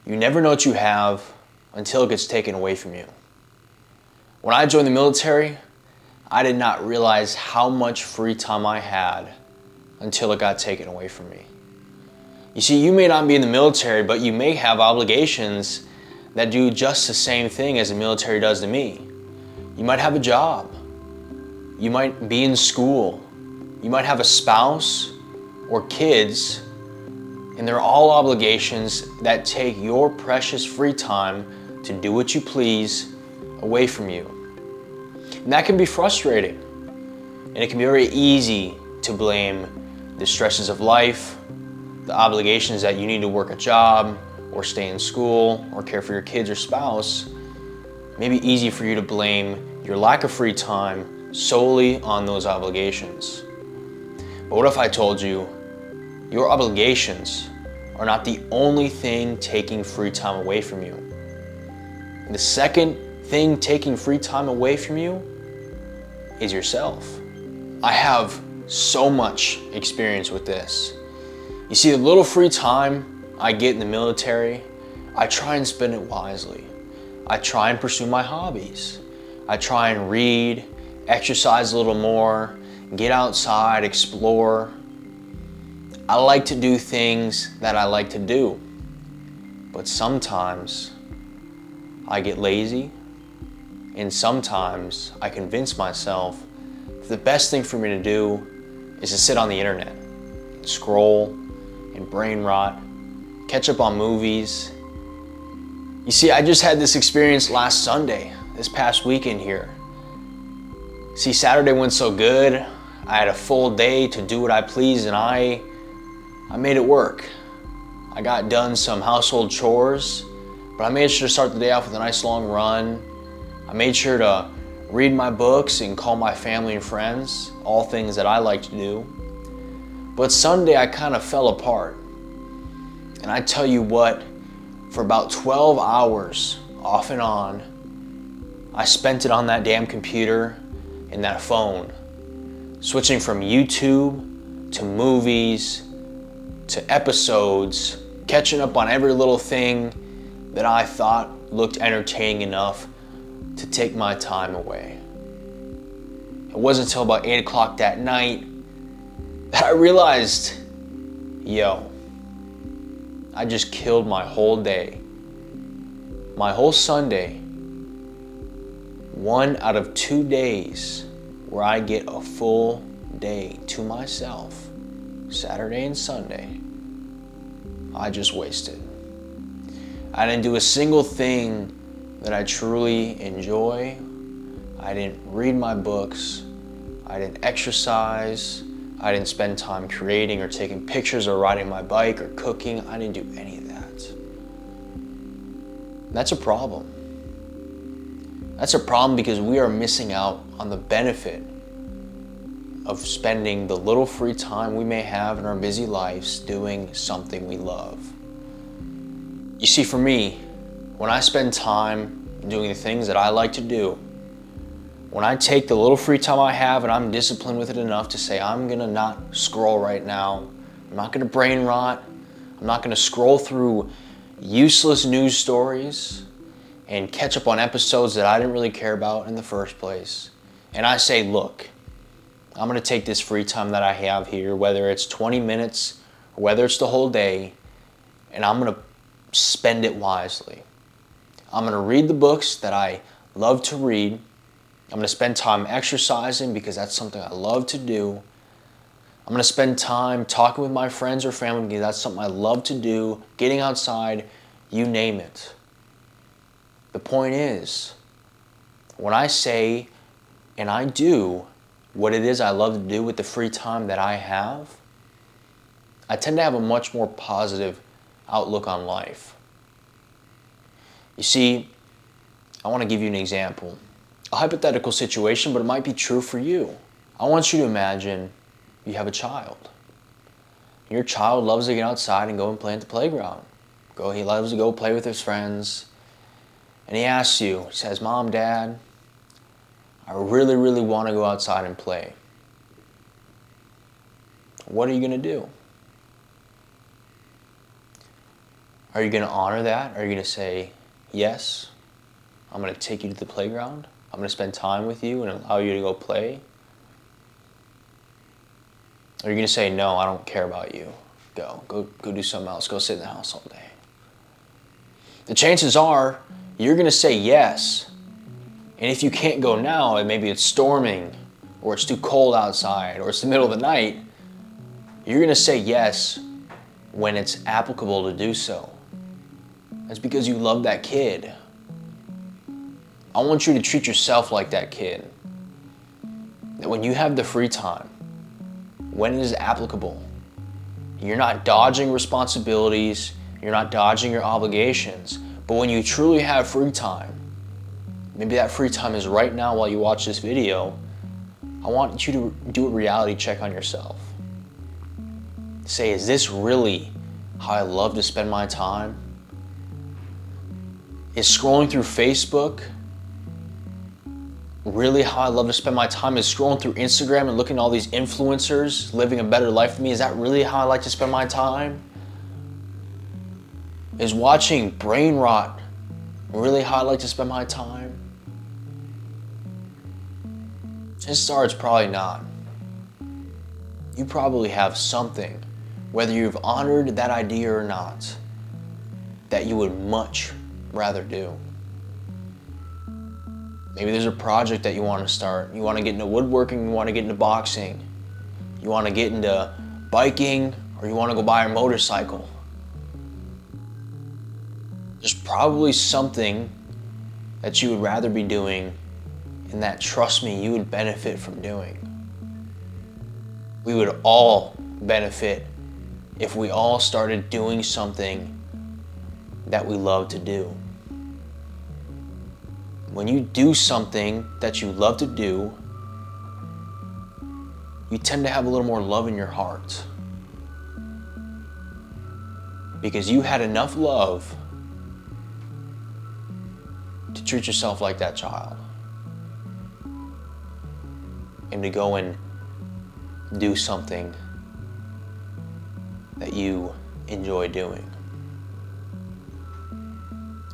You never know what you have until it gets taken away from you. When I joined the military, I did not realize how much free time I had until it got taken away from me. You see, you may not be in the military, but you may have obligations that do just the same thing as the military does to me. You might have a job. You might be in school. You might have a spouse or kids, and they're all obligations that take your precious free time to do what you please away from you. And that can be frustrating. And it can be very easy to blame the stresses of life, the obligations that you need to work a job or stay in school or care for your kids or spouse. It may be easy for you to blame your lack of free time solely on those obligations. But what if I told you your obligations are not the only thing taking free time away from you? The second thing taking free time away from you is yourself. I have so much experience with this. You see, the little free time I get in the military, I try and spend it wisely. I try and pursue my hobbies. I try and read, exercise a little more, get outside, explore. I like to do things that I like to do. But sometimes I get lazy, and sometimes I convince myself that the best thing for me to do is to sit on the internet, scroll, and brain rot, catch up on movies. You see, I just had this experience last Sunday, this past weekend here. See, Saturday went so good. I had a full day to do what I pleased, and I made it work. I got done some household chores, but I made sure to start the day off with a nice long run. I made sure to read my books and call my family and friends, all things that I like to do. But Sunday I kind of fell apart. And I tell you what, for about 12 hours off and on, I spent it on that damn computer and that phone, switching from YouTube to movies to episodes, catching up on every little thing that I thought looked entertaining enough to take my time away. It wasn't until about 8 o'clock that night that I realized, yo, I just killed my whole day, my whole Sunday, 1 out of 2 days where I get a full day to myself, Saturday and Sunday, I just wasted. I didn't do a single thing that I truly enjoy. I didn't read my books. I didn't exercise. I didn't spend time creating or taking pictures or riding my bike or cooking. I didn't do any of that. That's a problem. That's a problem because we are missing out on the benefit of spending the little free time we may have in our busy lives doing something we love. You see, for me, when I spend time doing the things that I like to do, when I take the little free time I have and I'm disciplined with it enough to say, I'm gonna not scroll right now, I'm not gonna brain rot, I'm not gonna scroll through useless news stories and catch up on episodes that I didn't really care about in the first place. And I say, look, I'm gonna take this free time that I have here, whether it's 20 minutes or whether it's the whole day, and I'm gonna spend it wisely. I'm gonna read the books that I love to read. I'm gonna spend time exercising because that's something I love to do. I'm gonna spend time talking with my friends or family because that's something I love to do, getting outside, you name it. The point is, when I say and I do what it is I love to do with the free time that I have, I tend to have a much more positive outlook on life. You see, I want to give you an example. A hypothetical situation, but it might be true for you. I want you to imagine you have a child. Your child loves to get outside and go and play at the playground. He loves to go play with his friends. And he asks you, he says, Mom, Dad, I really, really want to go outside and play. What are you going to do? Are you going to honor that? Are you going to say, yes, I'm going to take you to the playground. I'm going to spend time with you and allow you to go play? Or are you going to say, no, I don't care about you. Go do something else. Go sit in the house all day. The chances are you're going to say yes. And if you can't go now, and maybe it's storming, or it's too cold outside, or it's the middle of the night, you're going to say yes when it's applicable to do so. That's because you love that kid. I want you to treat yourself like that kid. That when you have the free time, when it is applicable, you're not dodging responsibilities, you're not dodging your obligations, but when you truly have free time, maybe that free time is right now while you watch this video, I want you to do a reality check on yourself. Say, is this really how I love to spend my time? Is scrolling through Facebook really how I love to spend my time? Is scrolling through Instagram and looking at all these influencers living a better life than me, is that really how I like to spend my time? Is watching brain rot really how I like to spend my time? Chances are it's probably not. You probably have something, whether you've honored that idea or not, that you would much rather do. Maybe there's a project that you want to start. You want to get into woodworking, you want to get into boxing, you want to get into biking, or you want to go buy a motorcycle. There's probably something that you would rather be doing, and that, trust me, you would benefit from doing. We would all benefit if we all started doing something that we love to do. When you do something that you love to do, you tend to have a little more love in your heart. Because you had enough love to treat yourself like that child. And to go and do something that you enjoy doing.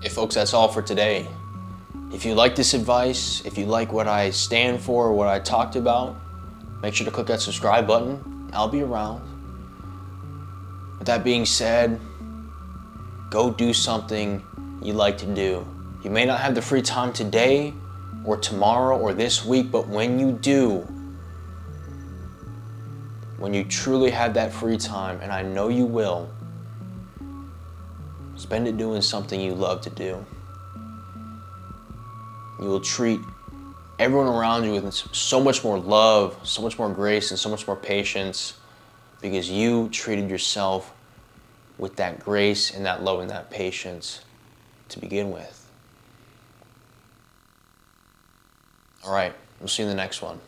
Hey folks, that's all for today. If you like this advice, if you like what I stand for, what I talked about, make sure to click that subscribe button. I'll be around. With that being said, go do something you like to do. You may not have the free time today or tomorrow or this week, but when you do, when you truly have that free time, and I know you will, spend it doing something you love to do. You will treat everyone around you with so much more love, so much more grace, and so much more patience because you treated yourself with that grace and that love and that patience to begin with. All right, we'll see you in the next one.